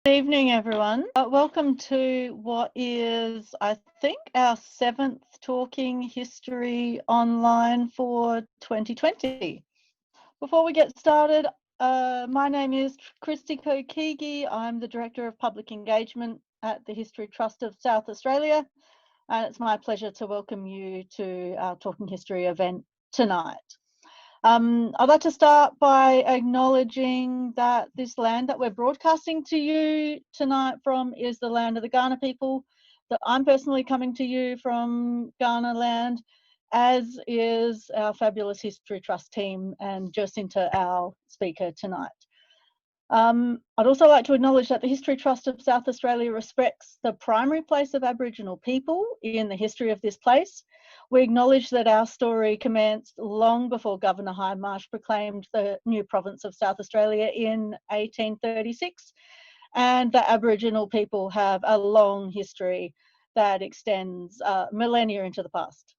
Good evening, everyone. Welcome to what is, I think, our 7th Talking History online for 2020. Before we get started, my name is Christy Kokigi. I'm the Director of Public Engagement at the History Trust of South Australia, and it's my pleasure to welcome you to our Talking History event tonight. I'd like to start by acknowledging that this land that we're broadcasting to you tonight from is the land of the Kaurna people, that I'm personally coming to you from Kaurna land, as is our fabulous History Trust team and Jacinta, our speaker tonight. I'd also like to acknowledge that the History Trust of South Australia respects the primary place of Aboriginal people in the history of this place. We acknowledge that our story commenced long before Governor Hindmarsh proclaimed the new province of South Australia in 1836, and that Aboriginal people have a long history that extends millennia into the past.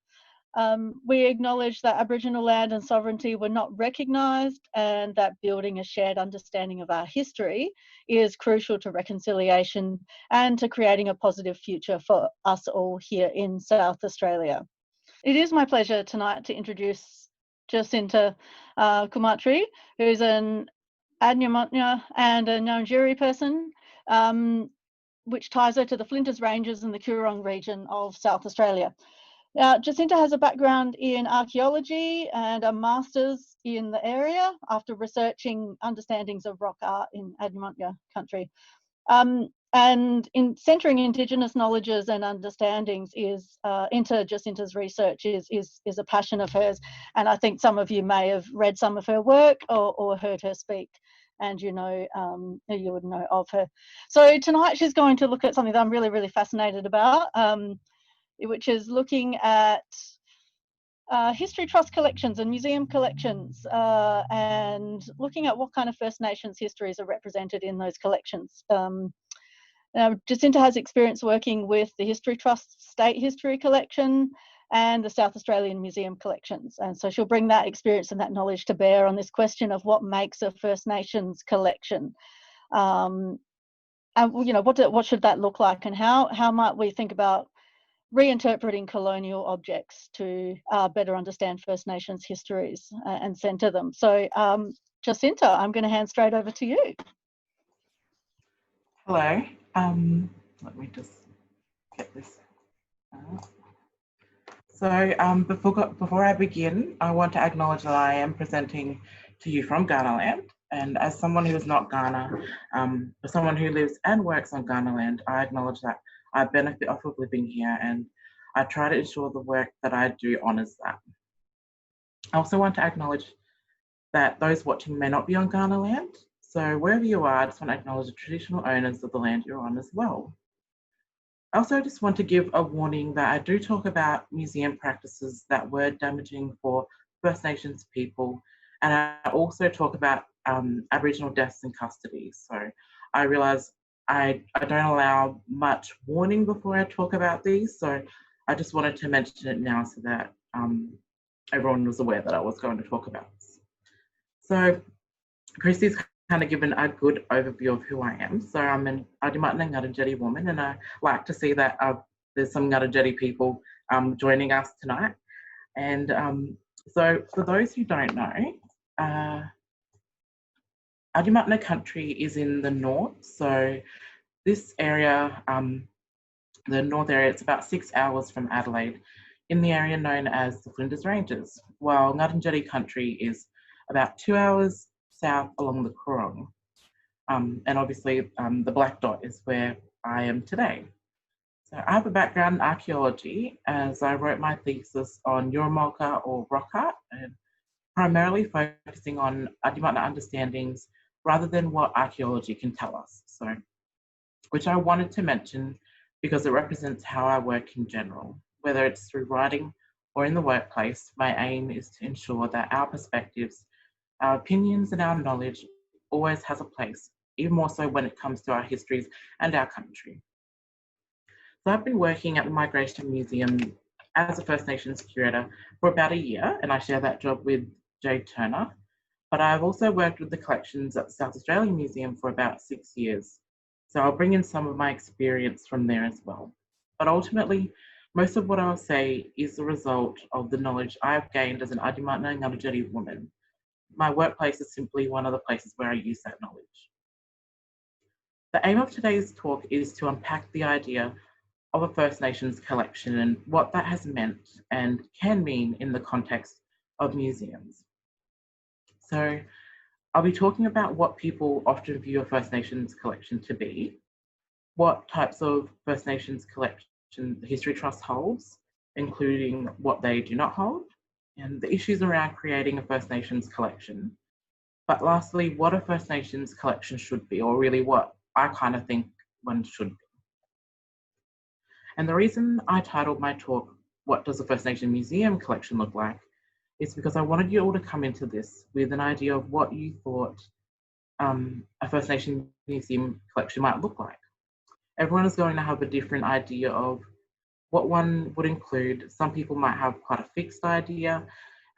We acknowledge that Aboriginal land and sovereignty were not recognised, and that building a shared understanding of our history is crucial to reconciliation and to creating a positive future for us all here in South Australia. It is my pleasure tonight to introduce Jacinta Kumatri, who's an Adnyamatnya and a Ngarrindjeri person, which ties her to the Flinders Ranges and the Coorong region of South Australia. Now, Jacinta has a background in archaeology and a master's in the area after researching understandings of rock art in Adnyamatnya country. And in centering Indigenous knowledges and understandings is into Jacinta's research is a passion of hers, and I think some of you may have read some of her work or heard her speak, and you would know of her. So tonight she's going to look at something that I'm really, really fascinated about, which is looking at history trust collections and museum collections, and looking at what kind of First Nations histories are represented in those collections. Now, Jacinta has experience working with the History Trust State History Collection and the South Australian Museum collections, and so she'll bring that experience and that knowledge to bear on this question of what makes a First Nations collection. And what should that look like, and how might we think about reinterpreting colonial objects to better understand First Nations histories and centre them. So Jacinta, I'm going to hand straight over to you. Hello. Let me just get this out. So before I begin, I want to acknowledge that I am presenting to you from Kaurna land, and as someone who is not Kaurna, or someone who lives and works on Kaurna land, I acknowledge that I benefit off of living here, and I try to ensure the work that I do honours that. I also want to acknowledge that those watching may not be on Kaurna land, so wherever you are, I just want to acknowledge the traditional owners of the land you're on as well. I also just want to give a warning that I do talk about museum practices that were damaging for First Nations people, and I also talk about Aboriginal deaths in custody. So I realise I don't allow much warning before I talk about these, so I just wanted to mention it now so that everyone was aware that I was going to talk about this. So Christy's kind of given a good overview of who I am. So I'm an Adnyamatnya Ngarrindjeri woman, and I like to see that there's some Ngarrindjeri people joining us tonight. And so for those who don't know, Adnyamatnya country is in the north. So this area, the north area, it's about 6 hours from Adelaide, in the area known as the Flinders Ranges, while Ngarrindjeri country is about 2 hours south along the Coorong. And obviously the black dot is where I am today. So I have a background in archaeology, as I wrote my thesis on Yurramulka or rock art, and primarily focusing on Adnyamatnya understandings rather than what archaeology can tell us. So, which I wanted to mention because it represents how I work in general. Whether it's through writing or in the workplace, my aim is to ensure that our perspectives, our opinions and our knowledge always has a place, even more so when it comes to our histories and our country. So I've been working at the Migration Museum as a First Nations curator for about a year, and I share that job with Jade Turner. But I've also worked with the collections at the South Australian Museum for about 6 years. So I'll bring in some of my experience from there as well. But ultimately, most of what I'll say is the result of the knowledge I've gained as an Adimana Ngabajari woman. My workplace is simply one of the places where I use that knowledge. The aim of today's talk is to unpack the idea of a First Nations collection and what that has meant and can mean in the context of museums. So I'll be talking about what people often view a First Nations collection to be, what types of First Nations collection the History Trust holds, including what they do not hold, and the issues around creating a First Nations collection. But lastly, what a First Nations collection should be, or really what I kind of think one should be. And the reason I titled my talk, What Does a First Nation Museum Collection Look Like? Is because I wanted you all to come into this with an idea of what you thought a First Nation museum collection might look like. Everyone is going to have a different idea of what one would include. Some people might have quite a fixed idea,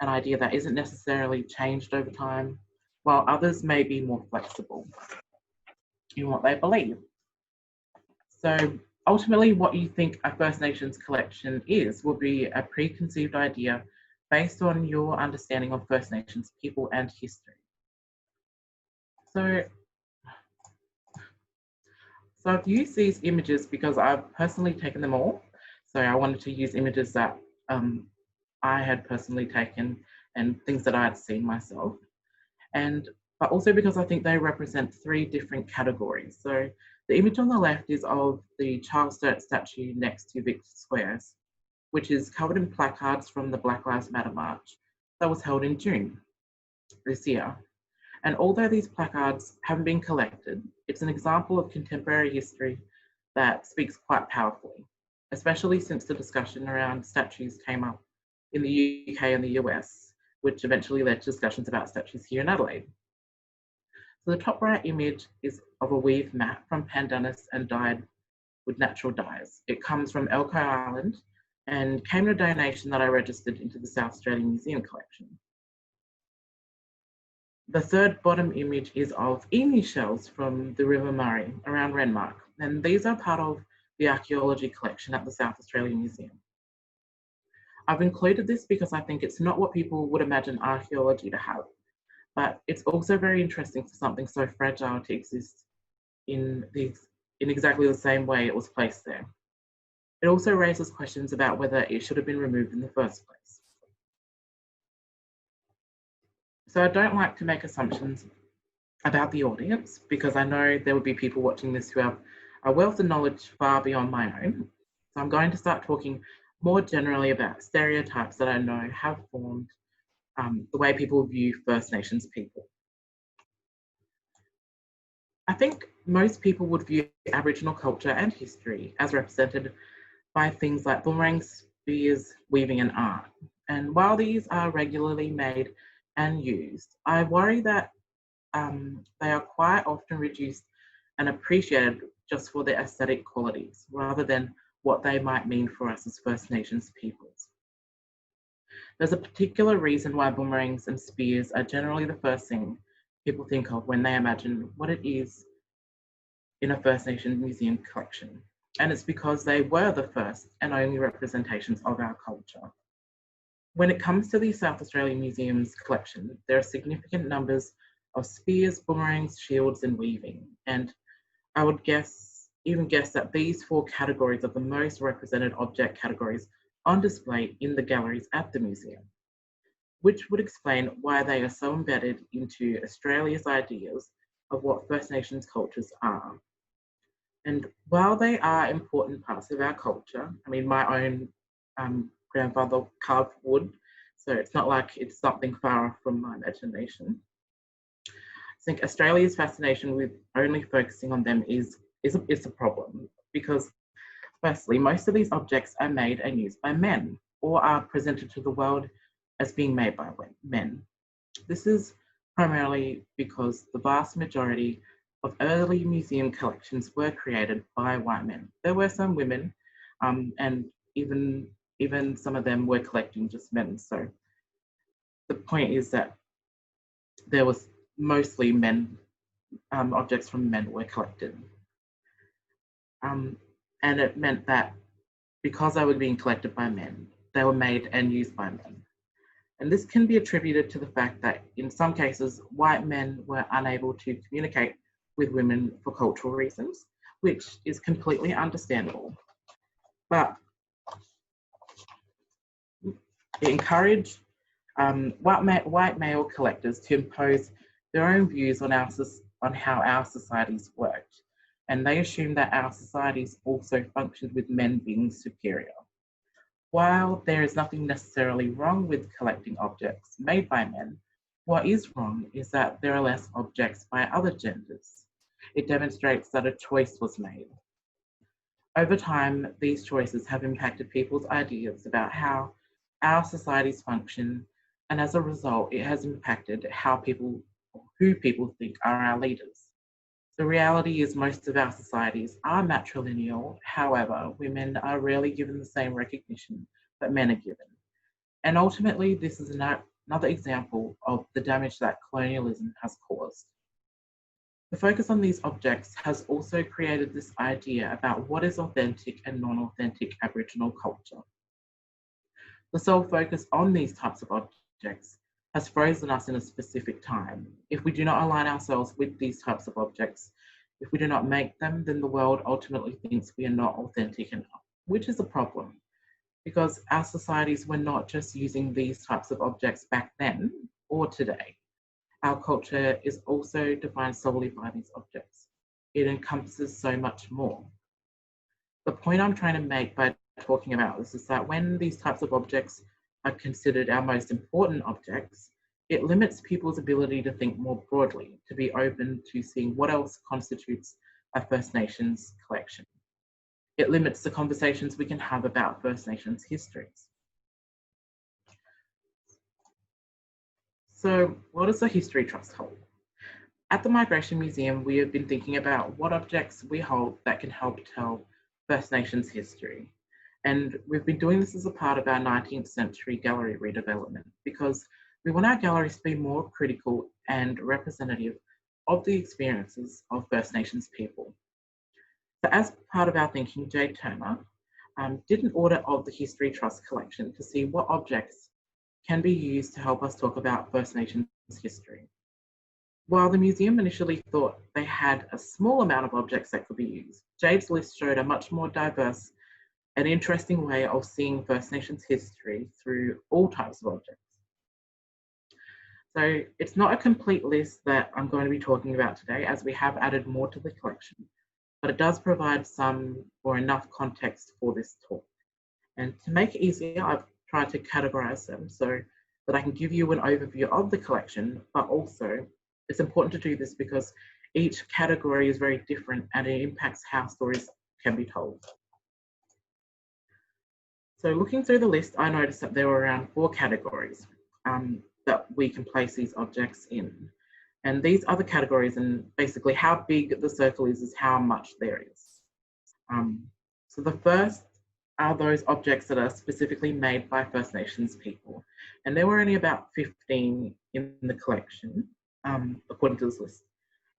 an idea that isn't necessarily changed over time, while others may be more flexible in what they believe. So ultimately, what you think a First Nations collection is will be a preconceived idea based on your understanding of First Nations people and history. So I've used these images because I've personally taken them all. So I wanted to use images that I had personally taken and things that I had seen myself. But also because I think they represent three different categories. So the image on the left is of the Charles Sturt statue next to Victor Squares, which is covered in placards from the Black Lives Matter March that was held in June this year. And although these placards haven't been collected, it's an example of contemporary history that speaks quite powerfully, especially since the discussion around statues came up in the UK and the US, which eventually led to discussions about statues here in Adelaide. So the top right image is of a weave mat from pandanus and dyed with natural dyes. It comes from Elcho Island and came in a donation that I registered into the South Australian Museum collection. The third bottom image is of emu shells from the River Murray around Renmark, and these are part of the archaeology collection at the South Australian Museum. I've included this because I think it's not what people would imagine archaeology to have, but it's also very interesting for something so fragile to exist in exactly the same way it was placed there. It also raises questions about whether it should have been removed in the first place. So I don't like to make assumptions about the audience because I know there will be people watching this who have a wealth of knowledge far beyond my own. So I'm going to start talking more generally about stereotypes that I know have formed the way people view First Nations people. I think most people would view Aboriginal culture and history as represented by things like boomerangs, spears, weaving and art. And while these are regularly made and used, I worry that they are quite often reduced and appreciated just for their aesthetic qualities, rather than what they might mean for us as First Nations peoples. There's a particular reason why boomerangs and spears are generally the first thing people think of when they imagine what it is in a First Nations museum collection. And it's because they were the first and only representations of our culture. When it comes to the South Australian Museum's collection, there are significant numbers of spears, boomerangs, shields, and weaving. And I would even guess that these four categories are the most represented object categories on display in the galleries at the museum, which would explain why they are so embedded into Australia's ideas of what First Nations cultures are. And while they are important parts of our culture, I mean, my own grandfather carved wood, so it's not like it's something far off from my imagination. I think Australia's fascination with only focusing on them is a problem because, firstly, most of these objects are made and used by men or are presented to the world as being made by men. This is primarily because the vast majority of early museum collections were created by white men. There were some women, and even some of them were collecting just men. So the point is that there was mostly men, objects from men were collected. And it meant that because they were being collected by men, they were made and used by men. And this can be attributed to the fact that in some cases, white men were unable to communicate with women for cultural reasons, which is completely understandable. But it encouraged white male collectors to impose their own views on how our societies worked. And they assumed that our societies also functioned with men being superior. While there is nothing necessarily wrong with collecting objects made by men, what is wrong is that there are less objects by other genders. It demonstrates that a choice was made. Over time, these choices have impacted people's ideas about how our societies function, and as a result, it has impacted who people think are our leaders. The reality is most of our societies are matrilineal. However, women are rarely given the same recognition that men are given. And ultimately, this is another example of the damage that colonialism has caused. The focus on these objects has also created this idea about what is authentic and non-authentic Aboriginal culture. The sole focus on these types of objects has frozen us in a specific time. If we do not align ourselves with these types of objects, if we do not make them, then the world ultimately thinks we are not authentic enough, which is a problem because our societies were not just using these types of objects back then or today. Our culture is also defined solely by these objects. It encompasses so much more. The point I'm trying to make by talking about this is that when these types of objects are considered our most important objects, it limits people's ability to think more broadly, to be open to seeing what else constitutes a First Nations collection. It limits the conversations we can have about First Nations histories. So, what does the History Trust hold? At the Migration Museum, we have been thinking about what objects we hold that can help tell First Nations history. And we've been doing this as a part of our 19th century gallery redevelopment because we want our galleries to be more critical and representative of the experiences of First Nations people. So as part of our thinking, Jade Turner did an audit of the History Trust collection to see what objects can be used to help us talk about First Nations history. While the museum initially thought they had a small amount of objects that could be used, Jade's list showed a much more diverse and interesting way of seeing First Nations history through all types of objects. So it's not a complete list that I'm going to be talking about today, as we have added more to the collection, but it does provide some or enough context for this talk. And to make it easier, I've tried to categorize them so that I can give you an overview of the collection, but also it's important to do this because each category is very different and it impacts how stories can be told. So looking through the list, I noticed that there were around 4 categories that we can place these objects in. And these other categories, and basically how big the circle is how much there is. So the first are those objects that are specifically made by First Nations people. And there were only about 15 in the collection, according to this list.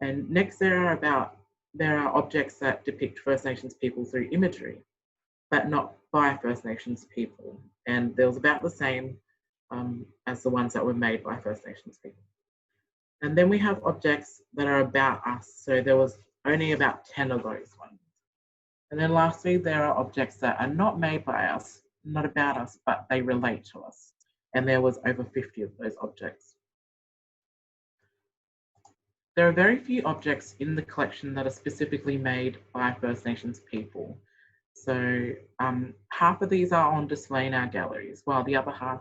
And next there are objects that depict First Nations people through imagery, but not by First Nations people. And there was about the same as the ones that were made by First Nations people. And then we have objects that are about us. So there was only about 10 of those ones. And then lastly, there are objects that are not made by us, not about us, but they relate to us. And there was over 50 of those objects. There are very few objects in the collection that are specifically made by First Nations people. So half of these are on display in our galleries, while the other half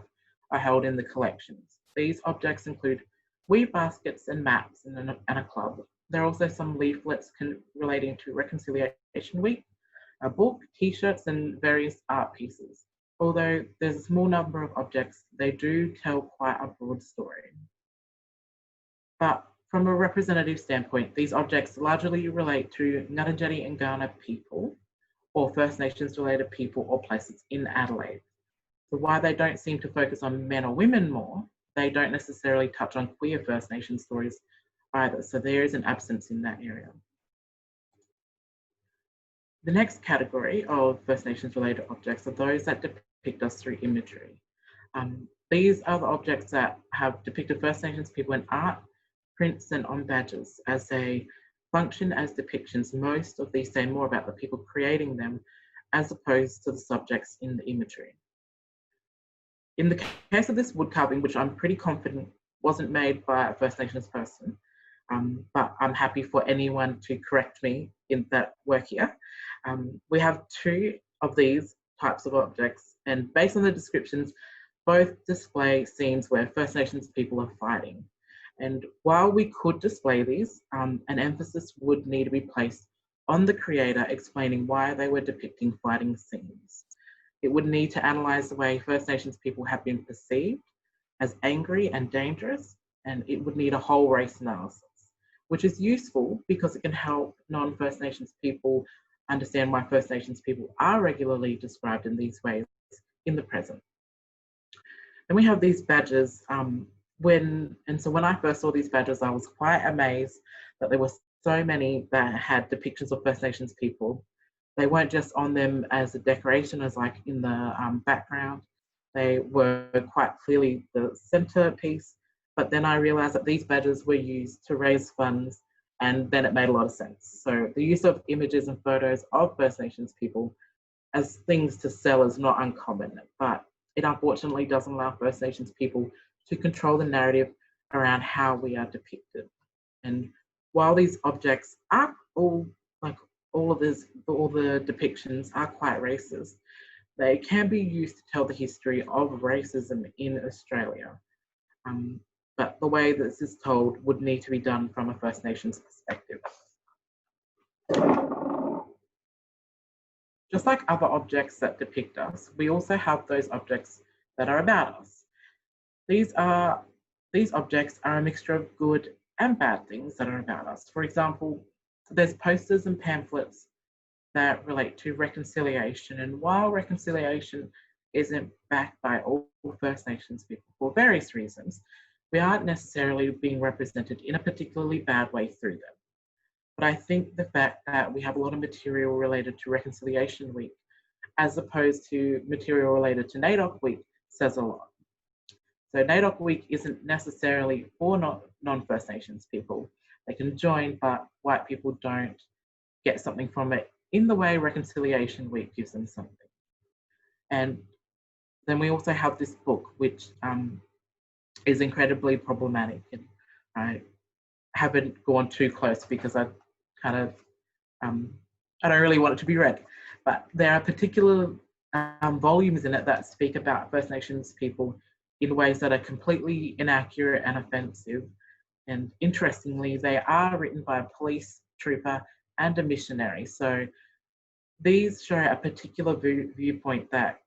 are held in the collections. These objects include weave baskets and maps and a club. There are also some leaflets relating to Reconciliation Week, a book, t-shirts and various art pieces. Although there's a small number of objects, they do tell quite a broad story. But from a representative standpoint, these objects largely relate to Ngarrindjeri and Kaurna people, or First Nations related people or places in Adelaide. So while they don't seem to focus on men or women more, they don't necessarily touch on queer First Nations stories either. So there is an absence in that area. The next category of First Nations related objects are those that depict us through imagery. These are the objects that have depicted First Nations people in art, prints, and on badges. As they function as depictions, most of these say more about the people creating them as opposed to the subjects in the imagery. In the case of this wood carving, which I'm pretty confident wasn't made by a First Nations person, but I'm happy for anyone to correct me in that work here. We have two of these types of objects, and based on the descriptions, both display scenes where First Nations people are fighting. And while we could display these, an emphasis would need to be placed on the creator explaining why they were depicting fighting scenes. It would need to analyse the way First Nations people have been perceived as angry and dangerous, and it would need a whole race analysis, which is useful because it can help non-First Nations people understand why First Nations people are regularly described in these ways in the present. And we have these badges. When I first saw these badges, I was quite amazed that there were so many that had depictions of First Nations people. They weren't just on them as a decoration, as like in the background. They were quite clearly the centerpiece. But then I realized that these badges were used to raise funds, and then it made a lot of sense. So the use of images and photos of First Nations people as things to sell is not uncommon, but it unfortunately doesn't allow First Nations people to control the narrative around how we are depicted. And while these objects are all the depictions are quite racist, they can be used to tell the history of racism in Australia. But the way this is told would need to be done from a First Nations perspective. Just like other objects that depict us, we also have those objects that are about us. These objects are a mixture of good and bad things that are about us. For example, there's posters and pamphlets that relate to reconciliation, and while reconciliation isn't backed by all First Nations people for various reasons, we aren't necessarily being represented in a particularly bad way through them. But I think the fact that we have a lot of material related to Reconciliation Week as opposed to material related to NAIDOC Week says a lot. So NAIDOC Week isn't necessarily for non-First Nations people. They can join, but white people don't get something from it in the way Reconciliation Week gives them something. And then we also have this book, which is incredibly problematic. And I haven't gone too close because I don't really want it to be read. But there are particular volumes in it that speak about First Nations people in ways that are completely inaccurate and offensive. And interestingly, they are written by a police trooper and a missionary. So these show a particular viewpoint that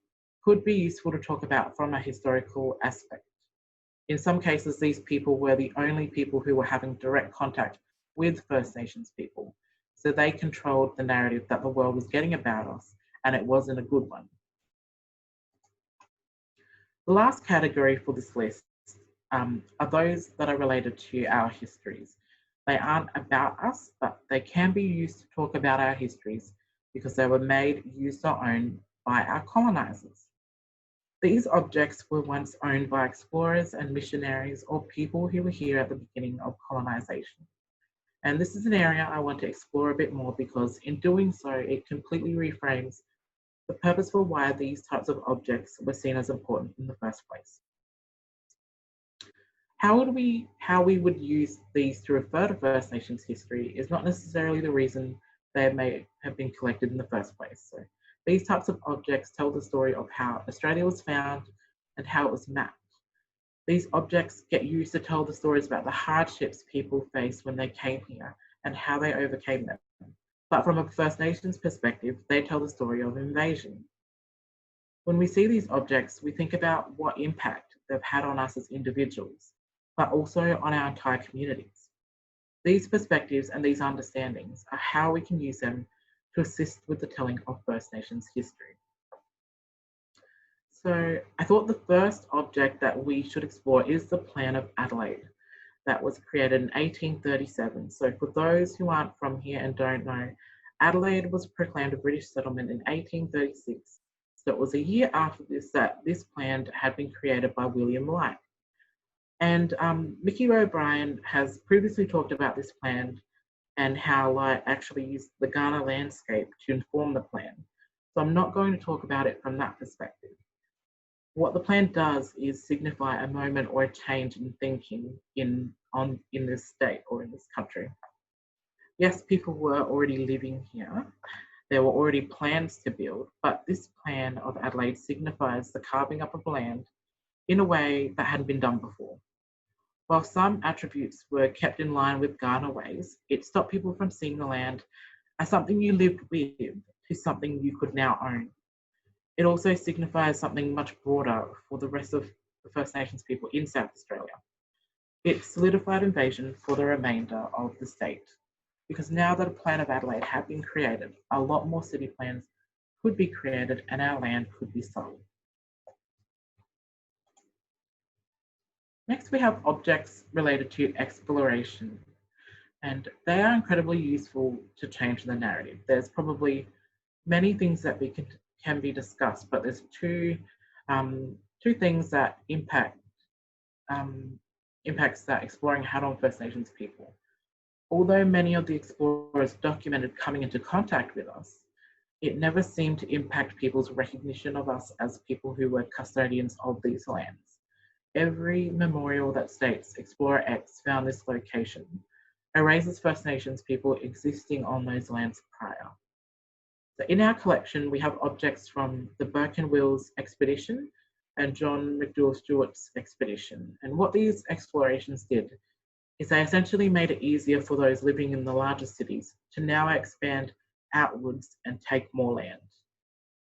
could be useful to talk about from a historical aspect. In some cases, these people were the only people who were having direct contact with First Nations people. So they controlled the narrative that the world was getting about us, and it wasn't a good one. The last category for this list are those that are related to our histories. They aren't about us, but they can be used to talk about our histories because they were made, used, or owned by our colonizers. These objects were once owned by explorers and missionaries or people who were here at the beginning of colonization. And this is an area I want to explore a bit more because in doing so, it completely reframes the purpose for why these types of objects were seen as important in the first place. How we would use these to refer to First Nations history is not necessarily the reason they may have been collected in the first place. So these types of objects tell the story of how Australia was found and how it was mapped. These objects get used to tell the stories about the hardships people faced when they came here and how they overcame them. But from a First Nations perspective, they tell the story of invasion. When we see these objects, we think about what impact they've had on us as individuals, but also on our entire communities. These perspectives and these understandings are how we can use them to assist with the telling of First Nations history. So I thought the first object that we should explore is the Plan of Adelaide that was created in 1837. So for those who aren't from here and don't know, Adelaide was proclaimed a British settlement in 1836, so it was a year after this that this plan had been created by William Light. And Mickey O'Brien has previously talked about this plan and how Light actually used the Ghana landscape to inform the plan. So I'm not going to talk about it from that perspective. What the plan does is signify a moment or a change in thinking in this state or in this country. Yes, people were already living here. There were already plans to build, but this plan of Adelaide signifies the carving up of land in a way that hadn't been done before. While some attributes were kept in line with Ghana ways, it stopped people from seeing the land as something you lived with to something you could now own. It also signifies something much broader for the rest of the First Nations people in South Australia. It solidified invasion for the remainder of the state, because now that a plan of Adelaide had been created, a lot more city plans could be created and our land could be sold. Next, we have objects related to exploration, and they are incredibly useful to change the narrative. There's probably many things that can be discussed, but there's two things that impacts that exploring had on First Nations people. Although many of the explorers documented coming into contact with us, it never seemed to impact people's recognition of us as people who were custodians of these lands. Every memorial that states Explorer X found this location erases First Nations people existing on those lands prior. So in our collection, we have objects from the Burke and Wills expedition and John McDouall Stewart's expedition. And what these explorations did is they essentially made it easier for those living in the larger cities to now expand outwards and take more land.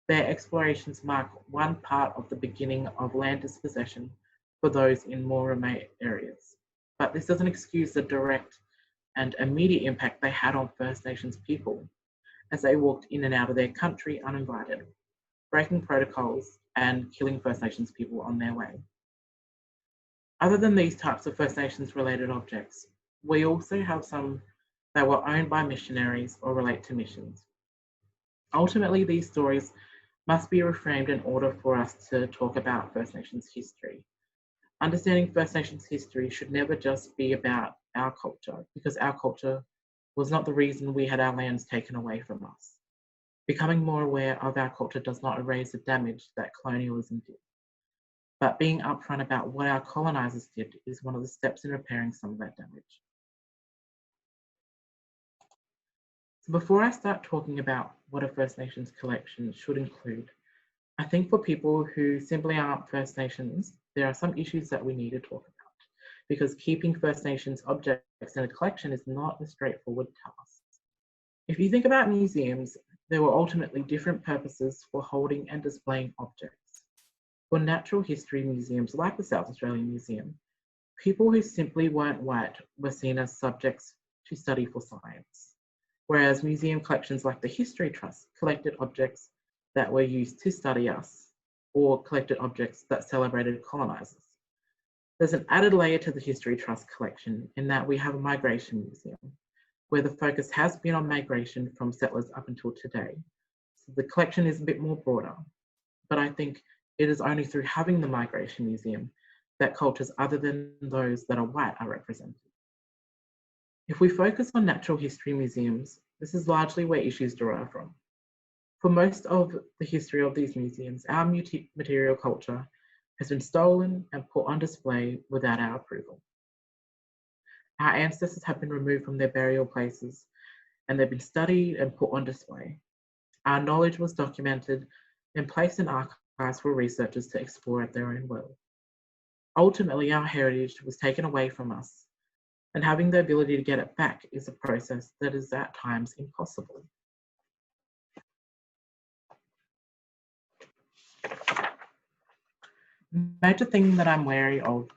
Their explorations mark one part of the beginning of land dispossession for those in more remote areas. But this doesn't excuse the direct and immediate impact they had on First Nations people as they walked in and out of their country uninvited, breaking protocols and killing First Nations people on their way. Other than these types of First Nations related objects, we also have some that were owned by missionaries or relate to missions. Ultimately, these stories must be reframed in order for us to talk about First Nations history. Understanding First Nations history should never just be about our culture, because our culture was not the reason we had our lands taken away from us. Becoming more aware of our culture does not erase the damage that colonialism did. But being upfront about what our colonizers did is one of the steps in repairing some of that damage. So before I start talking about what a First Nations collection should include, I think for people who simply aren't First Nations, there are some issues that we need to talk about, because keeping First Nations objects in a collection is not a straightforward task. If you think about museums, there were ultimately different purposes for holding and displaying objects. For natural history museums like the South Australian Museum, people who simply weren't white were seen as subjects to study for science, whereas museum collections like the History Trust collected objects that were used to study us, or collected objects that celebrated colonizers. There's an added layer to the History Trust collection in that we have a migration museum, where the focus has been on migration from settlers up until today. So the collection is a bit more broader, but I think it is only through having the Migration Museum that cultures other than those that are white are represented. If we focus on natural history museums, this is largely where issues derive from. For most of the history of these museums, our material culture has been stolen and put on display without our approval. Our ancestors have been removed from their burial places and they've been studied and put on display. Our knowledge was documented and placed in archives for researchers to explore at their own will. Ultimately, our heritage was taken away from us, and having the ability to get it back is a process that is at times impossible. Major thing that I'm wary of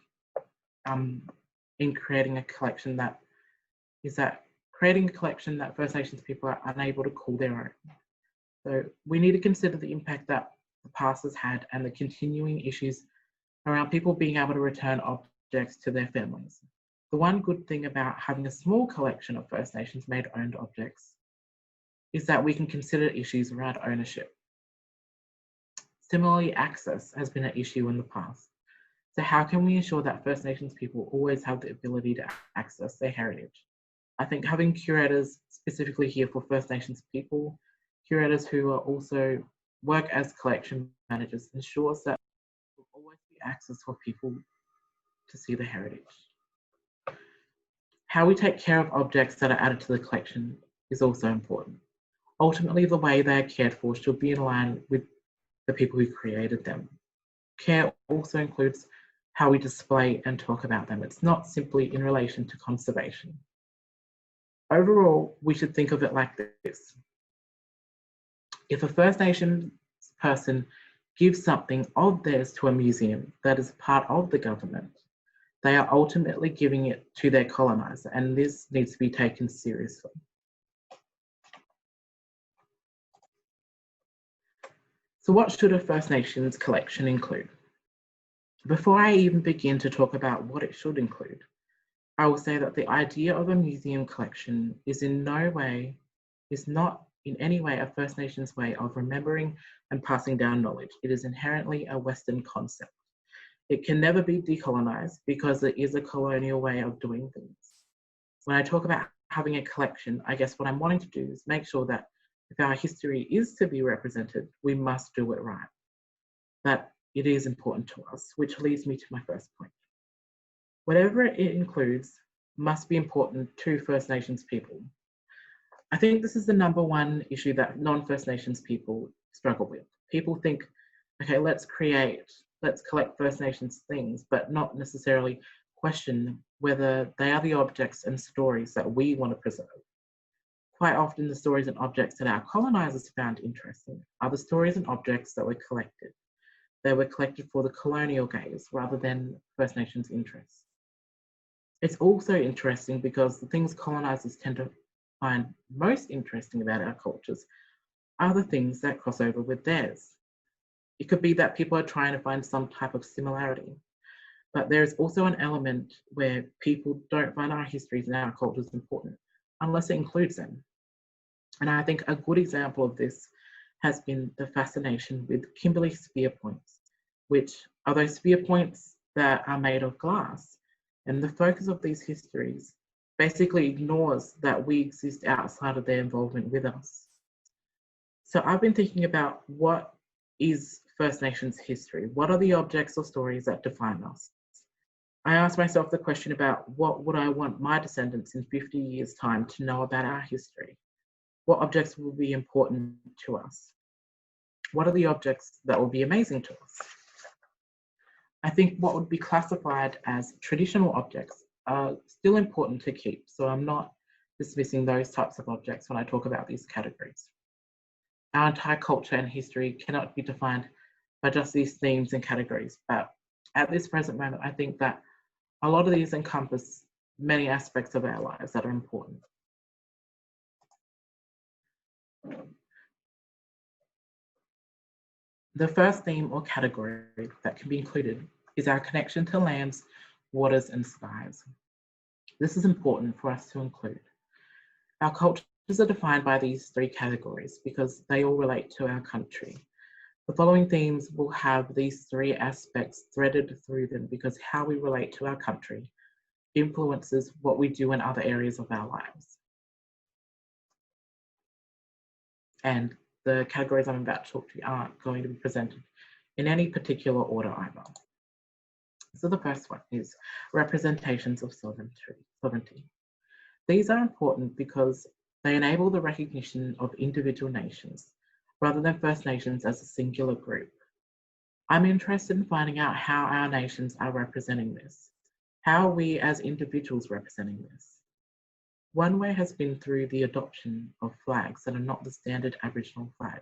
in creating a collection that creating a collection that First Nations people are unable to call their own. So we need to consider the impact that the past has had and the continuing issues around people being able to return objects to their families. The one good thing about having a small collection of First Nations made owned objects is that we can consider issues around ownership. Similarly, access has been an issue in the past. So how can we ensure that First Nations people always have the ability to access their heritage? I think having curators specifically here for First Nations people, curators who are also work as collection managers, ensures that there will always be access for people to see the heritage. How we take care of objects that are added to the collection is also important. Ultimately, the way they are cared for should be in line with the people who created them. Care also includes how we display and talk about them. It's not simply in relation to conservation. Overall, we should think of it like this. If a First Nations person gives something of theirs to a museum that is part of the government, they are ultimately giving it to their colonizer, and this needs to be taken seriously. So what should a First Nations collection include? Before I even begin to talk about what it should include, I will say that the idea of a museum collection is not in any way a First Nations way of remembering and passing down knowledge. It is inherently a Western concept. It can never be decolonized because it is a colonial way of doing things. When I talk about having a collection, I guess what I'm wanting to do is make sure that if our history is to be represented, we must do it right. That it is important to us, which leads me to my first point. Whatever it includes must be important to First Nations people. I think this is the number one issue that non-First Nations people struggle with. People think, okay, let's collect First Nations things, but not necessarily question whether they are the objects and stories that we want to preserve. Quite often the stories and objects that our colonizers found interesting are the stories and objects that were collected. They were collected for the colonial gaze rather than First Nations interests. It's also interesting because the things colonizers tend to find most interesting about our cultures are the things that cross over with theirs. It could be that people are trying to find some type of similarity, but there's also an element where people don't find our histories and our cultures important unless it includes them. And I think a good example of this has been the fascination with Kimberley spear points, which are those spear points that are made of glass. And the focus of these histories basically ignores that we exist outside of their involvement with us. So I've been thinking about what is First Nations history? What are the objects or stories that define us? I asked myself the question about what would I want my descendants in 50 years' time to know about our history? What objects will be important to us? What are the objects that will be amazing to us? I think what would be classified as traditional objects are still important to keep, so I'm not dismissing those types of objects when I talk about these categories. Our entire culture and history cannot be defined by just these themes and categories, but at this present moment, I think that a lot of these encompass many aspects of our lives that are important. The first theme or category that can be included is our connection to lands, waters, and skies. This is important for us to include. Our cultures are defined by these three categories because they all relate to our country. The following themes will have these three aspects threaded through them because how we relate to our country influences what we do in other areas of our lives. And the categories I'm about to talk to you aren't going to be presented in any particular order either. So the first one is representations of sovereignty. These are important because they enable the recognition of individual nations rather than First Nations as a singular group. I'm interested in finding out how our nations are representing this. How are we as individuals representing this? One way has been through the adoption of flags that are not the standard Aboriginal flag.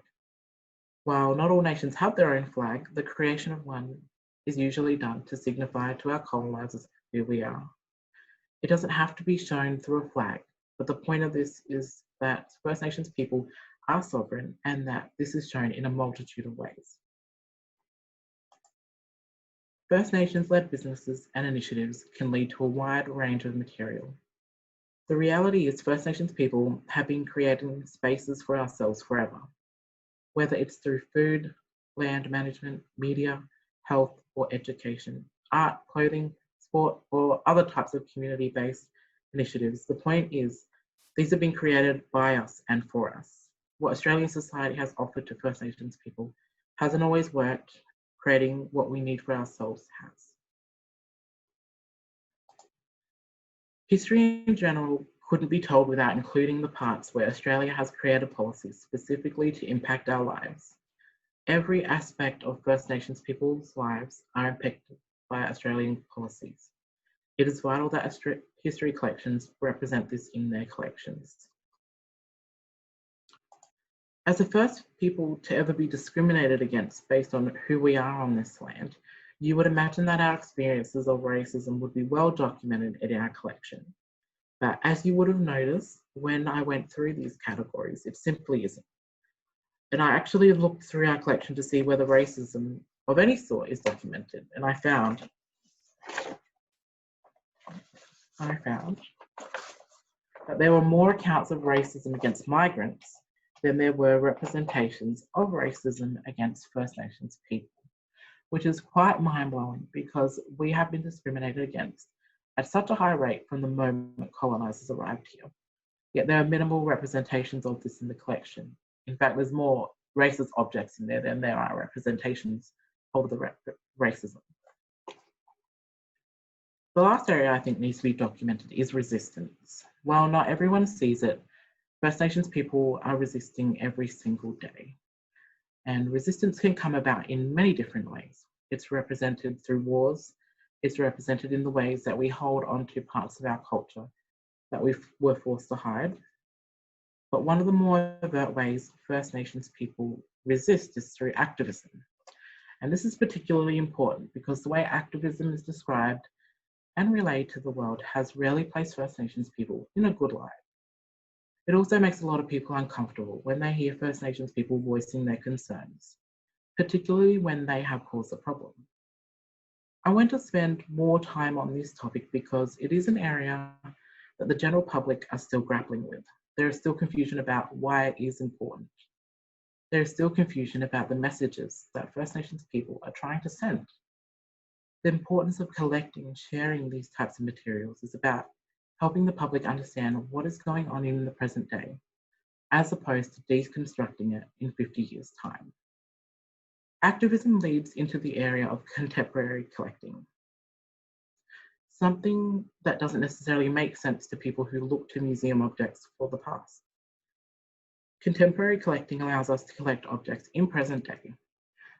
While not all nations have their own flag, the creation of one is usually done to signify to our colonisers who we are. It doesn't have to be shown through a flag, but the point of this is that First Nations people are sovereign and that this is shown in a multitude of ways. First Nations-led businesses and initiatives can lead to a wide range of material. The reality is First Nations people have been creating spaces for ourselves forever, whether it's through food, land management, media, health, or education, art, clothing, sport, or other types of community-based initiatives. The point is, these have been created by us and for us. What Australian society has offered to First Nations people hasn't always worked. Creating what we need for ourselves has. History in general couldn't be told without including the parts where Australia has created policies specifically to impact our lives. Every aspect of First Nations people's lives are impacted by Australian policies. It is vital that history collections represent this in their collections. As the first people to ever be discriminated against based on who we are on this land, you would imagine that our experiences of racism would be well documented in our collection. But as you would have noticed, when I went through these categories, it simply isn't. And I actually looked through our collection to see whether racism of any sort is documented. And I found that there were more accounts of racism against migrants than there were representations of racism against First Nations people, which is quite mind-blowing because we have been discriminated against at such a high rate from the moment colonisers arrived here. Yet there are minimal representations of this in the collection. In fact, there's more racist objects in there than there are representations of the racism. The last area I think needs to be documented is resistance. While not everyone sees it, First Nations people are resisting every single day. And resistance can come about in many different ways. It's represented through wars. It's represented in the ways that we hold on to parts of our culture that we were forced to hide. But one of the more overt ways First Nations people resist is through activism. And this is particularly important because the way activism is described and relayed to the world has rarely placed First Nations people in a good light. It also makes a lot of people uncomfortable when they hear First Nations people voicing their concerns, particularly when they have caused a problem. I want to spend more time on this topic because it is an area that the general public are still grappling with. There is still confusion about why it is important. There is still confusion about the messages that First Nations people are trying to send. The importance of collecting and sharing these types of materials is about helping the public understand what is going on in the present day, as opposed to deconstructing it in 50 years' time. Activism leads into the area of contemporary collecting, something that doesn't necessarily make sense to people who look to museum objects for the past. Contemporary collecting allows us to collect objects in present day,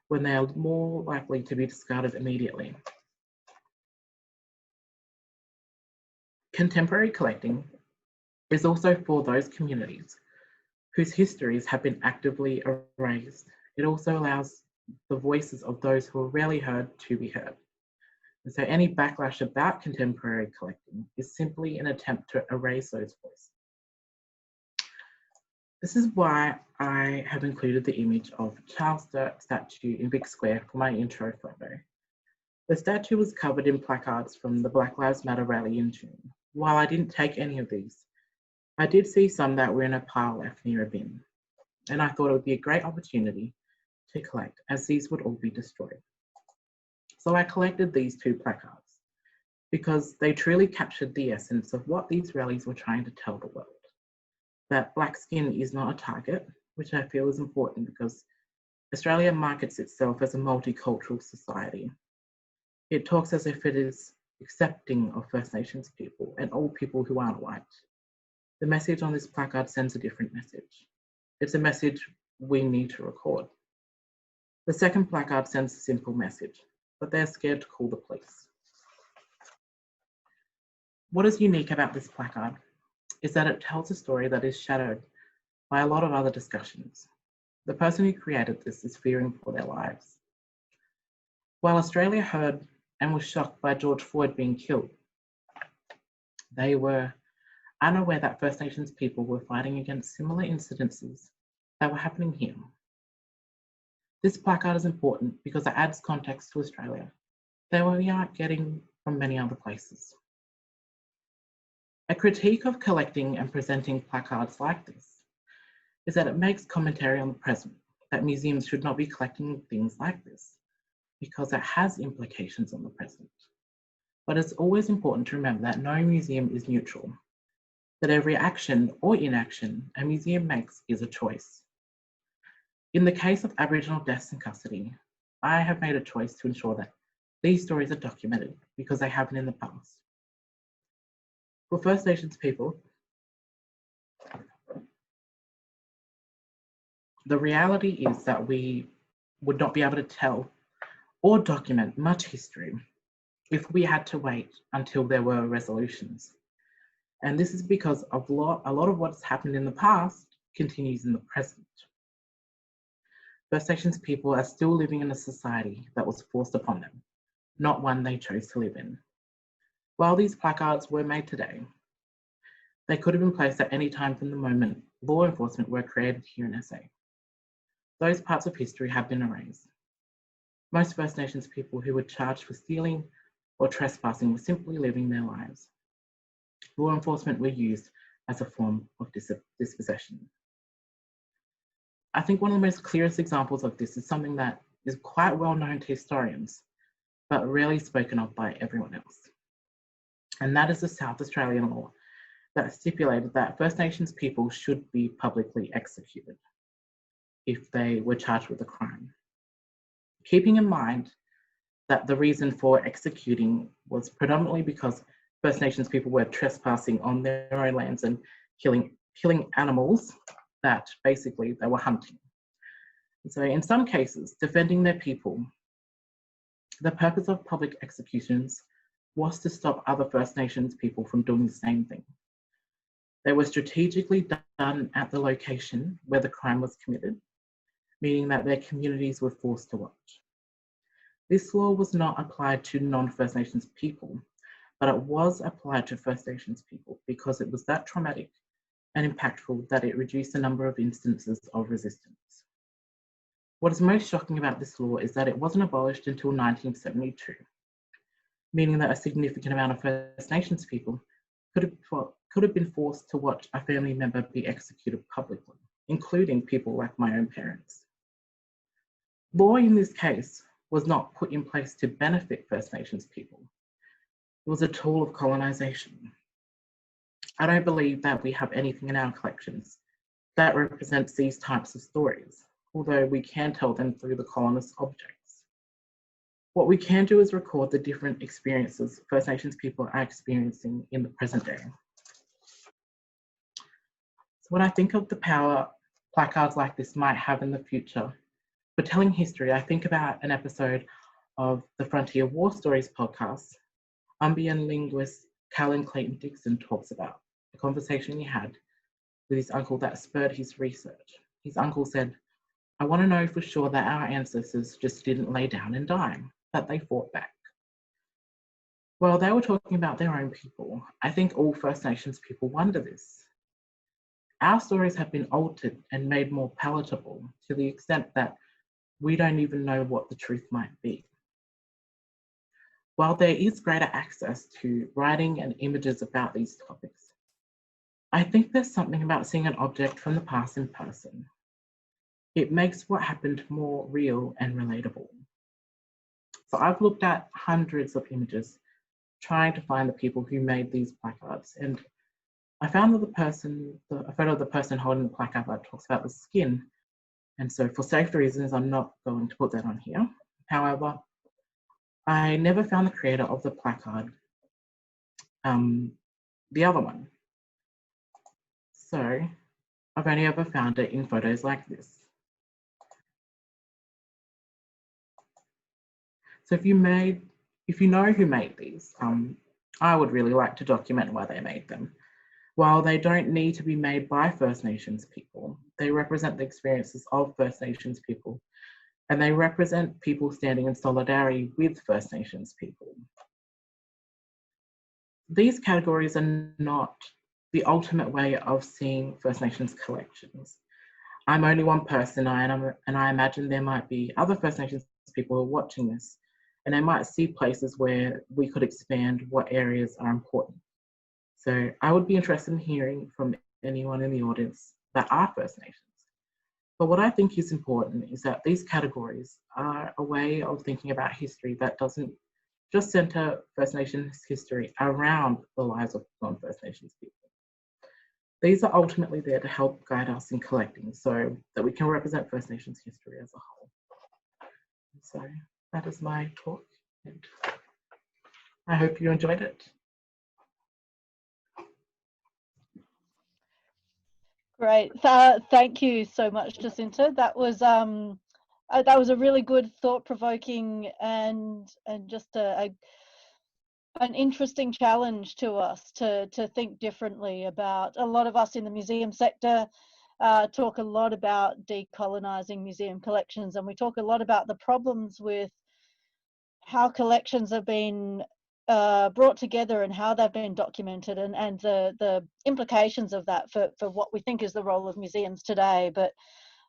when they are more likely to be discarded immediately. Contemporary collecting is also for those communities whose histories have been actively erased. It also allows the voices of those who are rarely heard to be heard. And so any backlash about contemporary collecting is simply an attempt to erase those voices. This is why I have included the image of Charles Dirk's statue in Vic Square for my intro photo. The statue was covered in placards from the Black Lives Matter rally in June. While I didn't take any of these, I did see some that were in a pile left near a bin, and I thought it would be a great opportunity to collect, as these would all be destroyed. So I collected these two placards because they truly captured the essence of what these rallies were trying to tell the world. That black skin is not a target, which I feel is important because Australia markets itself as a multicultural society. It talks as if it is accepting of First Nations people and all people who aren't white. The message on this placard sends a different message. It's a message we need to record. The second placard sends a simple message, but they're scared to call the police. What is unique about this placard is that it tells a story that is shadowed by a lot of other discussions. The person who created this is fearing for their lives. While Australia heard and was shocked by George Floyd being killed, they were unaware that First Nations people were fighting against similar incidences that were happening here. This placard is important because it adds context to Australia that we aren't getting from many other places. A critique of collecting and presenting placards like this is that it makes commentary on the present, that museums should not be collecting things like this because it has implications on the present. But it's always important to remember that no museum is neutral, that every action or inaction a museum makes is a choice. In the case of Aboriginal deaths in custody, I have made a choice to ensure that these stories are documented because they happened in the past. For First Nations people, the reality is that we would not be able to tell or document much history if we had to wait until there were resolutions. And this is because a lot of what's happened in the past continues in the present. First Nations people are still living in a society that was forced upon them, not one they chose to live in. While these placards were made today, they could have been placed at any time from the moment law enforcement were created here in SA. Those parts of history have been erased. Most First Nations people who were charged with stealing or trespassing were simply living their lives. Law enforcement were used as a form of dispossession. I think one of the most clearest examples of this is something that is quite well known to historians, but rarely spoken of by everyone else. And that is the South Australian law that stipulated that First Nations people should be publicly executed if they were charged with a crime. Keeping in mind that the reason for executing was predominantly because First Nations people were trespassing on their own lands and killing animals that basically they were hunting. And so in some cases, defending their people, the purpose of public executions was to stop other First Nations people from doing the same thing. They were strategically done at the location where the crime was committed, meaning that their communities were forced to watch. This law was not applied to non-First Nations people, but it was applied to First Nations people because it was that traumatic and impactful that it reduced the number of instances of resistance. What is most shocking about this law is that it wasn't abolished until 1972, meaning that a significant amount of First Nations people could have been forced to watch a family member be executed publicly, including people like my own parents. Law in this case was not put in place to benefit First Nations people. It was a tool of colonization. I don't believe that we have anything in our collections that represents these types of stories, although we can tell them through the colonist objects. What we can do is record the different experiences First Nations people are experiencing in the present day. So when I think of the power placards like this might have in the future for telling history, I think about an episode of the Frontier War Stories podcast Umbian linguist Callan Clayton Dixon talks about a conversation he had with his uncle that spurred his research. His uncle said, "I want to know for sure that our ancestors just didn't lay down and die, that they fought back." Well, they were talking about their own people. I think all First Nations people wonder this. Our stories have been altered and made more palatable to the extent that we don't even know what the truth might be. While there is greater access to writing and images about these topics, I think there's something about seeing an object from the past in person. It makes what happened more real and relatable. So I've looked at hundreds of images trying to find the people who made these placards, and I found that a photo of the person holding the placard that talks about the skin, and so for safety reasons, I'm not going to put that on here. However, I never found the creator of the placard, the other one. So I've only ever found it in photos like this. So if you know who made these, I would really like to document why they made them. While they don't need to be made by First Nations people, they represent the experiences of First Nations people, and they represent people standing in solidarity with First Nations people. These categories are not the ultimate way of seeing First Nations collections. I'm only one person, and I imagine there might be other First Nations people who are watching this, and they might see places where we could expand what areas are important. So I would be interested in hearing from anyone in the audience that are First Nations. But what I think is important is that these categories are a way of thinking about history that doesn't just centre First Nations history around the lives of non-First Nations people. These are ultimately there to help guide us in collecting so that we can represent First Nations history as a whole. So that is my talk, and I hope you enjoyed it. Great. Thank you so much, Jacinta. That was a really good, thought-provoking, and just an interesting challenge to us to think differently about. A lot of us in the museum sector talk a lot about decolonising museum collections, and we talk a lot about the problems with how collections have been brought together and how they've been documented, and the implications of that for what we think is the role of museums today. But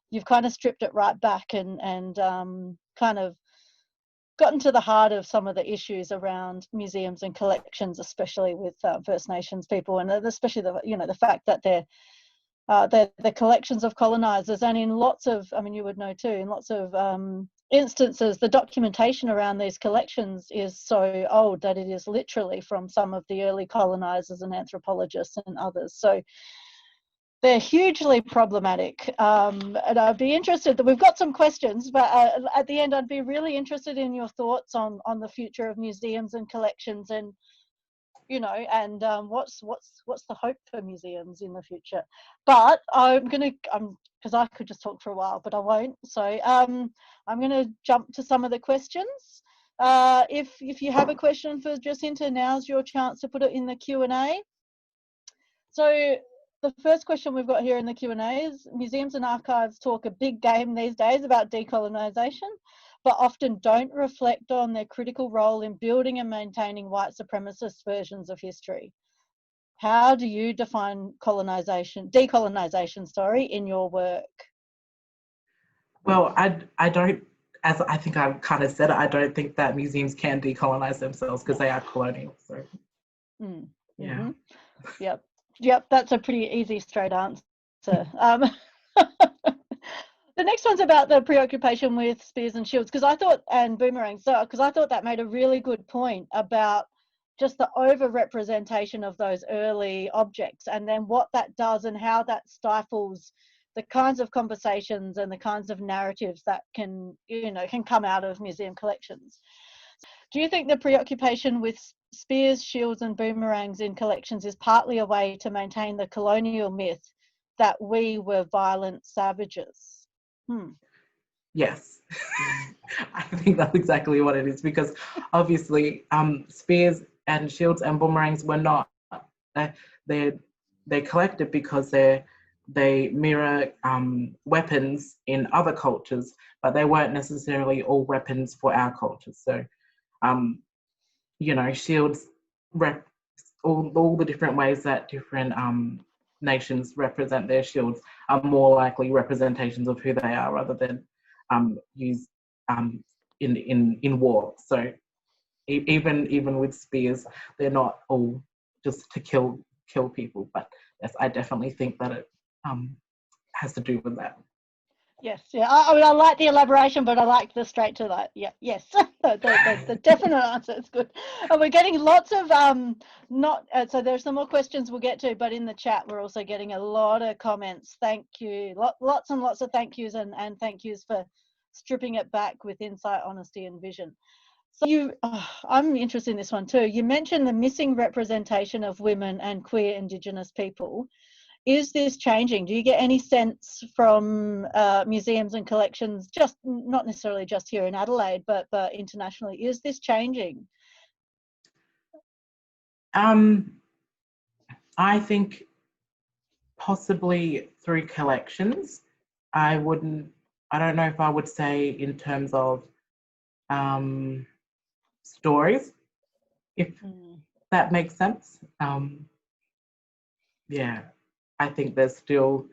you've kind of stripped it right back and kind of gotten to the heart of some of the issues around museums and collections, especially with First Nations people, and especially the fact that they're the collections of colonizers, and in lots of, I mean, you would know too, in lots of instances, the documentation around these collections is so old that it is literally from some of the early colonizers and anthropologists and others. So they're hugely problematic. And I'd be interested that we've got some questions, but at the end, I'd be really interested in your thoughts on the future of museums and collections, and and what's the hope for museums in the future. But because I could just talk for a while, but I won't. So I'm gonna jump to some of the questions. If you have a question for Jacinta, now's your chance to put it in the Q&A. So the first question we've got here in the Q&A is: museums and archives talk a big game these days about decolonisation, but often don't reflect on their critical role in building and maintaining white supremacist versions of history. How do you define decolonisation, in your work? Well, I don't, as I think I've kind of said it, I don't think that museums can decolonize themselves because they are colonial. So, yeah. Yep, that's a pretty easy, straight answer. The next one's about the preoccupation with spears and shields, and boomerangs, because I thought that made a really good point about just the over-representation of those early objects, and then what that does and how that stifles the kinds of conversations and the kinds of narratives that can come out of museum collections. Do you think the preoccupation with spears, shields and boomerangs in collections is partly a way to maintain the colonial myth that we were violent savages? Yes, I think that's exactly what it is, because obviously spears and shields and boomerangs were not, they're collected because they mirror weapons in other cultures, but they weren't necessarily all weapons for our culture. So, shields, all the different ways that different nations represent their shields are more likely representations of who they are rather than used in war. So even with spears, they're not all just to kill people. But yes, I definitely think that it has to do with that. Yes, yeah. I mean, I like the elaboration, but I like the straight to that. Yeah, yes, the definite answer is good. And we're getting lots of so there's some more questions we'll get to, but in the chat we're also getting a lot of comments. Thank you, lots and lots of thank yous, and thank yous for stripping it back with insight, honesty, and vision. So I'm interested in this one too. You mentioned the missing representation of women and queer Indigenous people. Is this changing? Do you get any sense from museums and collections, just not necessarily just here in Adelaide, but internationally? Is this changing? I think possibly through collections. I don't know if I would say in terms of stories, if that makes sense. Yeah, I think there's still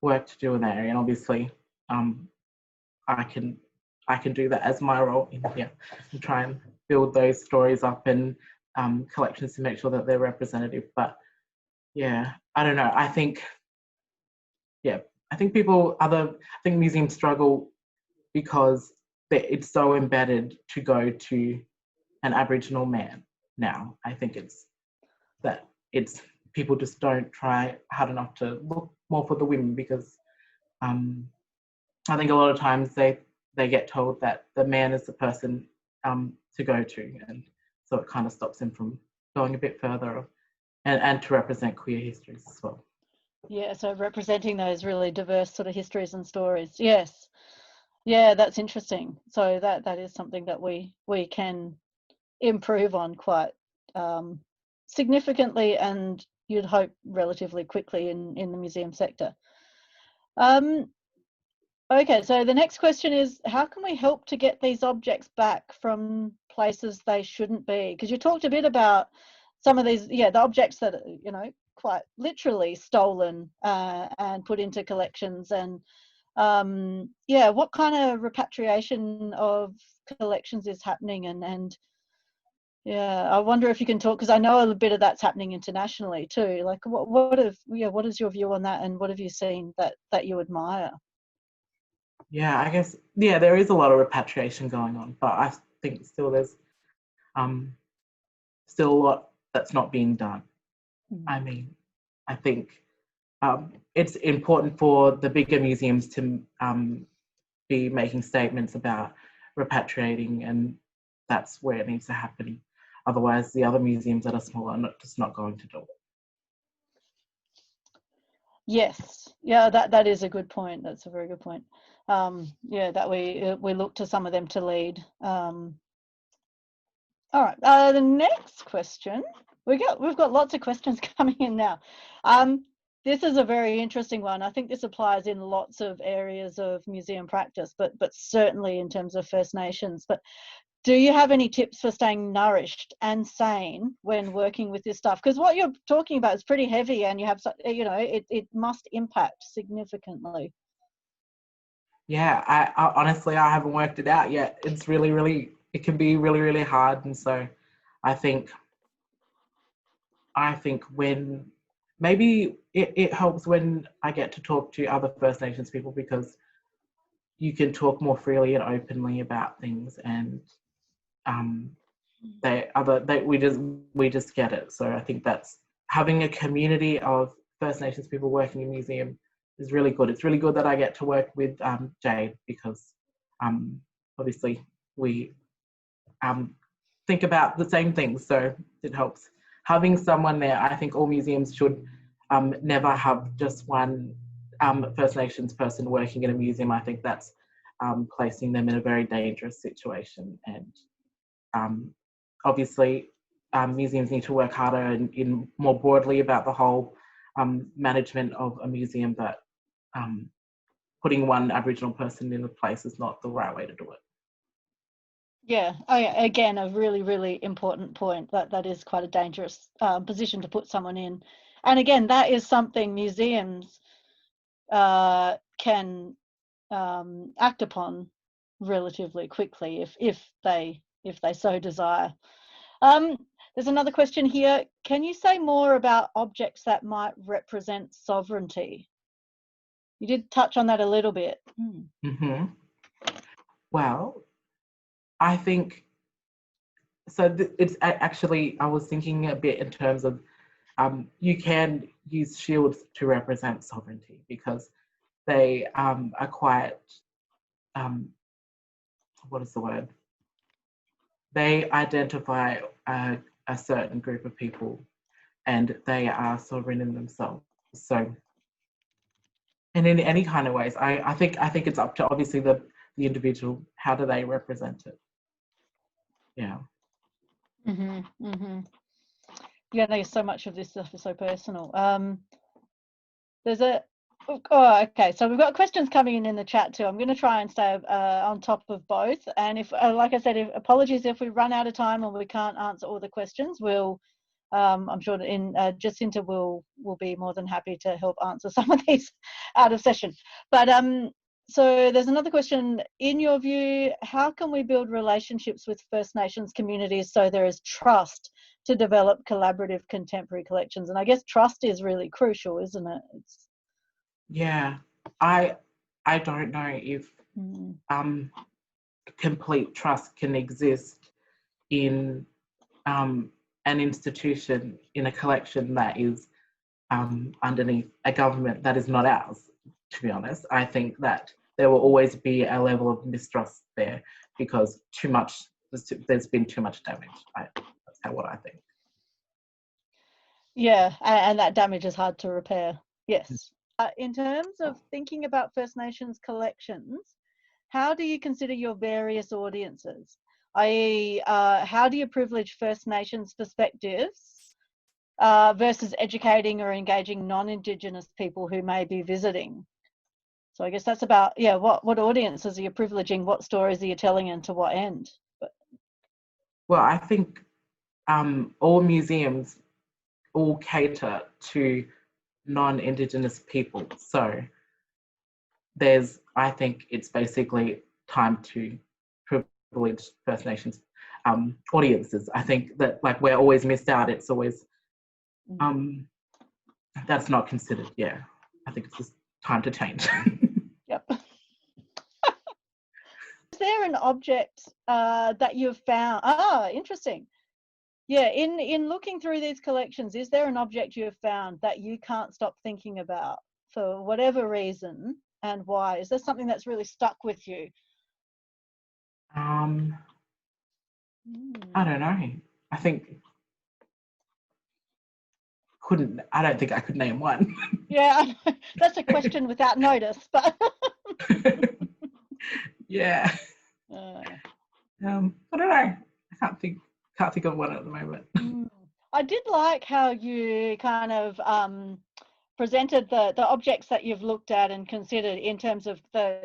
work to do in that area, and obviously I can do that as my role in here and try and build those stories up and collections to make sure that they're representative. But yeah, I don't know. I think museums struggle because it's so embedded to go to an Aboriginal man now. I think it's people just don't try hard enough to look more for the women because I think a lot of times they get told that the man is the person to go to, and so it kind of stops him from going a bit further and to represent queer histories as well. Yeah, so representing those really diverse sort of histories and stories. Yes. Yeah, that's interesting. So that is something that we can improve on quite significantly, and you'd hope relatively quickly in the museum sector. Okay, so the next question is, how can we help to get these objects back from places they shouldn't be? Because you talked a bit about some of these, the objects that are, quite literally stolen and put into collections, and what kind of repatriation of collections is happening, and I wonder if you can talk, because I know a bit of that's happening internationally too. Like, what is your view on that, and what have you seen that you admire? Yeah, I guess there is a lot of repatriation going on, but I think still there's still a lot that's not being done. I mean, I think it's important for the bigger museums to be making statements about repatriating, and that's where it needs to happen. Otherwise, the other museums that are smaller are just not going to do it. Yes, that is a good point. That's a very good point. That we look to some of them to lead. All right, the next question, we've got lots of questions coming in now. This is a very interesting one. I think this applies in lots of areas of museum practice, but certainly in terms of First Nations. But do you have any tips for staying nourished and sane when working with this stuff? Because what you're talking about is pretty heavy, and you have, it must impact significantly. Yeah, I honestly, I haven't worked it out yet. It's really, it can be really, really hard. And so I think when maybe it helps when I get to talk to other First Nations people, because you can talk more freely and openly about things, and we just get it. So I think that's having a community of First Nations people working in museum is really good. It's really good that I get to work with Jade, because obviously we think about the same things, so it helps. Having someone there, I think all museums should never have just one First Nations person working in a museum. I think that's placing them in a very dangerous situation, and obviously museums need to work harder and more broadly about the whole management of a museum, but putting one Aboriginal person in a place is not the right way to do it. Yeah, again, a really, really important point. That is quite a dangerous position to put someone in. And again, that is something museums can act upon relatively quickly if they so desire. There's another question here. Can you say more about objects that might represent sovereignty? You did touch on that a little bit. Mm-hmm. Well, I think so. It's actually, I was thinking a bit in terms of you can use shields to represent sovereignty, because they are quite, what is the word? They identify a certain group of people, and they are sovereign in themselves. So, and in any kind of ways, I think it's up to obviously the individual. How do they represent it? Yeah. Yeah, so much of this stuff is so personal. Okay, so we've got questions coming in the chat too. I'm going to try and stay on top of both. And if, like I said, apologies if we run out of time and we can't answer all the questions. We'll, I'm sure Jacinta will be more than happy to help answer some of these out of session. But so there's another question. In your view, how can we build relationships with First Nations communities so there is trust to develop collaborative contemporary collections. And I guess trust is really crucial, isn't it? Yeah, I don't know if complete trust can exist in an institution, in a collection that is underneath a government that is not ours, to be honest. I think that there will always be a level of mistrust there because there's been too much damage. That's what I think. Yeah, and that damage is hard to repair. Yes. In terms of thinking about First Nations collections, how do you consider your various audiences? I.e., how do you privilege First Nations perspectives versus educating or engaging non-Indigenous people who may be visiting? So I guess that's about, what audiences are you privileging, what stories are you telling, and to what end? Well, I think all museums all cater to non-Indigenous people. So I think it's basically time to privilege First Nations audiences. I think that like we're always missed out. It's always, that's not considered. Yeah, I think it's just time to change. Yep. Is there an object that you've found? Interesting. Yeah, in looking through these collections, is there an object you have found that you can't stop thinking about for whatever reason, and why? Is there something that's really stuck with you? I don't know. I don't think I could name one. Yeah, that's a question without notice, but yeah. I don't know. I can't think of one at the moment. I did like how you kind of presented the objects that you've looked at and considered in terms of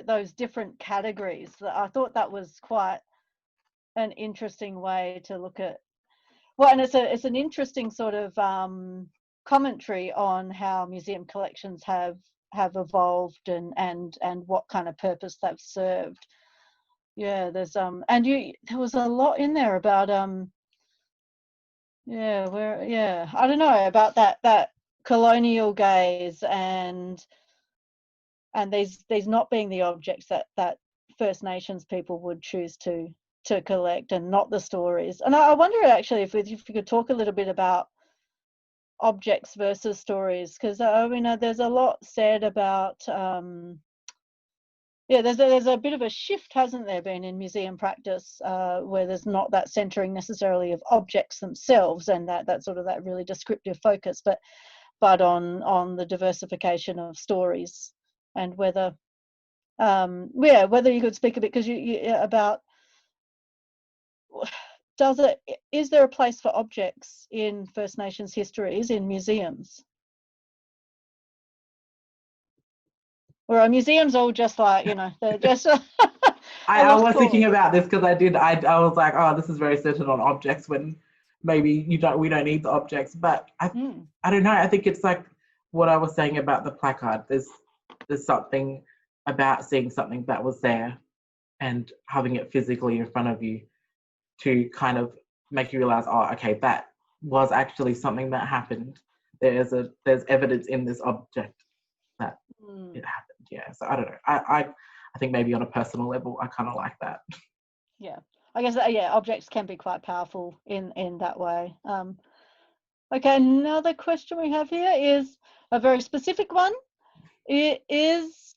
those different categories. I thought that was quite an interesting way to look at. Well, and it's an interesting sort of commentary on how museum collections have evolved and what kind of purpose they've served. Yeah, there's there was a lot in there about I don't know, about that colonial gaze and these not being the objects that First Nations people would choose to collect, and not the stories. And I wonder actually if you could talk a little bit about objects versus stories, because there's a lot said about there's a bit of a shift, hasn't there been, in museum practice where there's not that centering necessarily of objects themselves and that sort of that really descriptive focus, but on the diversification of stories, and whether you could speak a bit, because you about is there a place for objects in First Nations histories in museums? Or are museums all just like, they're just I was thinking about this because I was like, oh, this is very centered on objects when maybe we don't need the objects. But I don't know. I think it's like what I was saying about the placard. There's something about seeing something that was there and having it physically in front of you to kind of make you realize, oh, okay, that was actually something that happened. There's evidence in this object that it happened. Yeah. So I don't know. I think maybe on a personal level, I kind of like that. Yeah, I guess objects can be quite powerful in that way. Okay, another question we have here is a very specific one. It is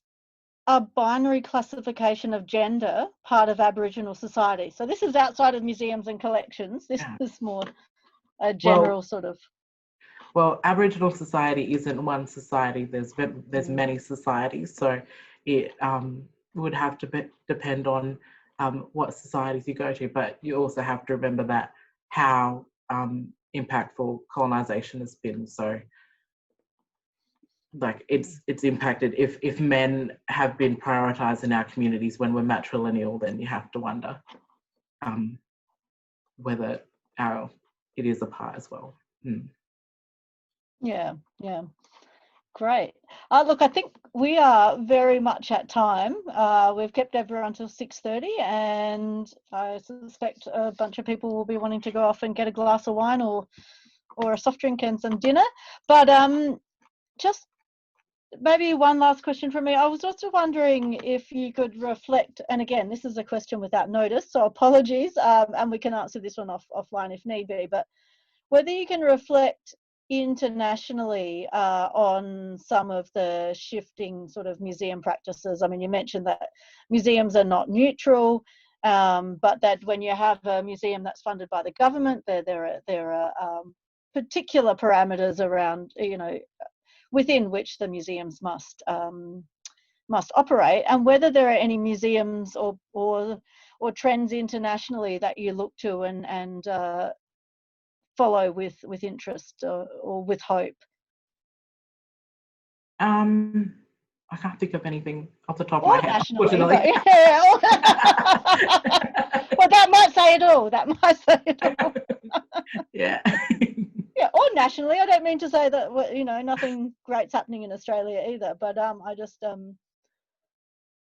a binary classification of gender part of Aboriginal society. So this is outside of museums and collections. This is more a general sort of. Well, Aboriginal society isn't one society. There's many societies, so it would have to depend on what societies you go to. But you also have to remember that how impactful colonization has been. So, like it's impacted. If men have been prioritized in our communities when we're matrilineal, then you have to wonder whether it is a part as well. Yeah. Great. Look, I think we are very much at time. We've kept everyone till 6:30, and I suspect a bunch of people will be wanting to go off and get a glass of wine or a soft drink and some dinner. But just maybe one last question from me. I was also wondering if you could reflect, and again, this is a question without notice, so apologies, and we can answer this one offline if need be, but whether you can reflect internationally on some of the shifting sort of museum practices. I mean, you mentioned that museums are not neutral, but that when you have a museum that's funded by the government, there are particular parameters around, you know, within which the museums must operate, and whether there are any museums or trends internationally that you look to and follow with interest or with hope. I can't think of anything off the top of my head, Nationally, unfortunately. Yeah. Well, that might say it all. Yeah. Yeah, or nationally. I don't mean to say that, you know, nothing great's happening in Australia either, but I just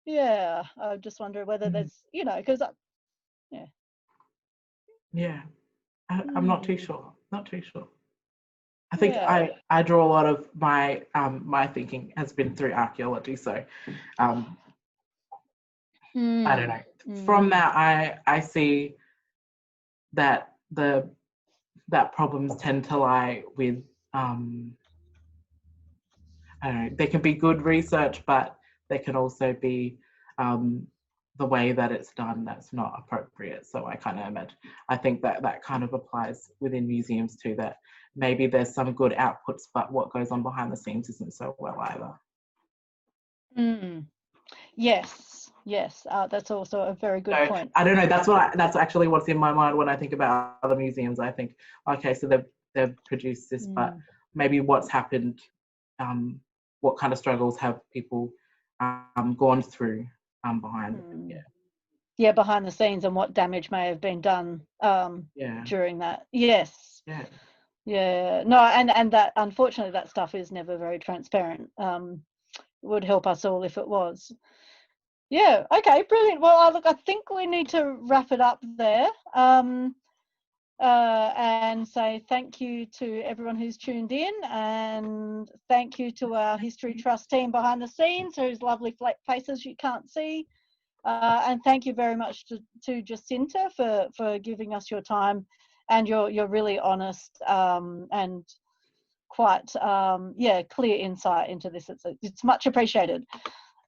yeah, I just wonder whether there's, you know, because Yeah, I'm not too sure. Not too sure. I think Yeah. I draw a lot of my my thinking has been through archaeology, so I don't know. From that, I see that that problems tend to lie with I don't know. There can be good research, but there can also be the way that it's done that's not appropriate. So I kind of imagine, I think that that kind of applies within museums too, that maybe there's some good outputs, but what goes on behind the scenes isn't so well either. Yes, that's also a very good point. I don't know. That's actually what's in my mind when I think about other museums. I think, okay, so they've produced this, but maybe what's happened, what kind of struggles have people gone through behind? Yeah, behind the scenes, and what damage may have been done during that. Yes. Yeah. No, and that, unfortunately, that stuff is never very transparent. Would help us all if it was. Yeah. Okay. Brilliant. Well, look, I think we need to wrap it up there. And say thank you to everyone who's tuned in, and thank you to our History Trust team behind the scenes, whose lovely faces you can't see. And thank you very much to Jacinta for giving us your time and your really honest and quite clear insight into this. It's much appreciated.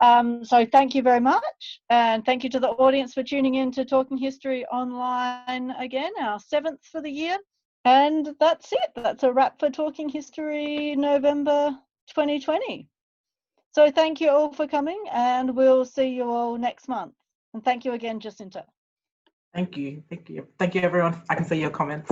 So thank you very much, and thank you to the audience for tuning in to Talking History Online again, our 7th for the year. And that's it. That's a wrap for Talking History November 2020. So thank you all for coming, and we'll see you all next month. And thank you again, Jacinta. Thank you, everyone. I can see your comments.